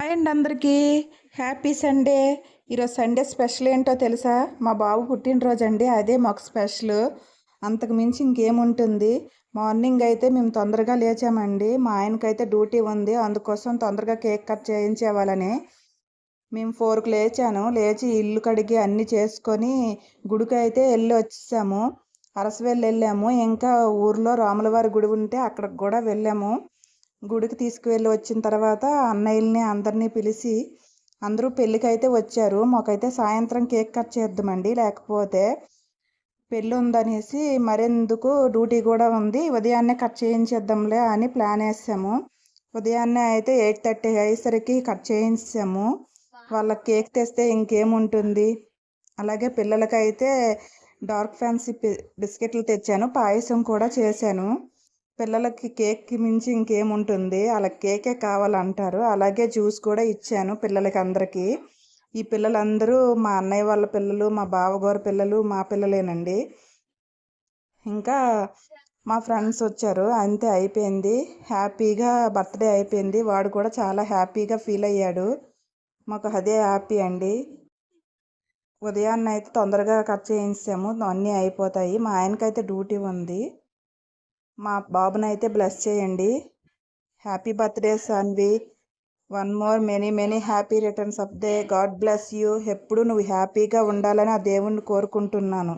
Hi అండి అందరికీ. Happy Sunday. ఈరోజు సండే స్పెషల్ ఏంటో తెలుసా? మా బాబు పుట్టినరోజు అండి. అదే మాకు స్పెషల్. అంతకు మించి ఇంకేముంటుంది. మార్నింగ్ అయితే మేము తొందరగా లేచామండి. మా ఆయనకైతే డ్యూటీ ఉంది, అందుకోసం తొందరగా కేక్ కట్ చేయించేవాళ్ళని మేము 4కి లేచాను. లేచి ఇల్లు కడిగి అన్నీ చేసుకొని గుడికి అయితే వెళ్ళి వచ్చేసాము. అరసవెల్లి వెళ్ళాము. ఇంకా ఊర్లో రాములవారి గుడి ఉంటే అక్కడికి కూడా వెళ్ళాము. గుడికి తీసుకువెళ్ళి వచ్చిన తర్వాత అన్నయ్యల్ని అందరినీ పిలిచి అందరూ పెళ్ళికైతే వచ్చారు. మాకైతే సాయంత్రం కేక్ కట్ చేద్దామండి, లేకపోతే పెళ్ళి ఉందనేసి మరెందుకు డ్యూటీ కూడా ఉంది, ఉదయాన్నే కట్ చేయించేద్దాంలే అని ప్లాన్ వేసాము. ఉదయాన్నే అయితే 8:30 అయ్యేసరికి కట్ చేయించాము. వాళ్ళకి కేక్ తెస్తే ఇంకేముంటుంది. అలాగే పిల్లలకైతే డార్క్ ఫ్యాన్సీ బిస్కెట్లు తెచ్చాను, పాయసం కూడా చేశాను. పిల్లలకి కేక్కి మించి ఇంకేముంటుంది, వాళ్ళకి కేకే కావాలంటారు. అలాగే జ్యూస్ కూడా ఇచ్చాను పిల్లలకి అందరికీ. ఈ పిల్లలందరూ మా అన్నయ్య వాళ్ళ పిల్లలు, మా బావగారు పిల్లలు, మా పిల్లలేనండి. ఇంకా మా ఫ్రెండ్స్ వచ్చారు, అంతే అయిపోయింది. హ్యాపీగా బర్త్డే అయిపోయింది. వాడు కూడా చాలా హ్యాపీగా ఫీల్ అయ్యాడు. మాకు అదే హ్యాపీ అండి. ఉదయాన్నే అయితే తొందరగా కట్ చేయించాము, అన్నీ అయిపోతాయి. మా ఆయనకైతే డ్యూటీ ఉంది. మా బాబునైతే బ్లెస్ చేయండి. Happy birthday Sanvi. One more many many happy returns of day. God bless you. ఎప్పుడు నువ్వు హ్యాపీగా ఉండాలని ఆ దేవుణ్ణి కోరుకుంటున్నాను.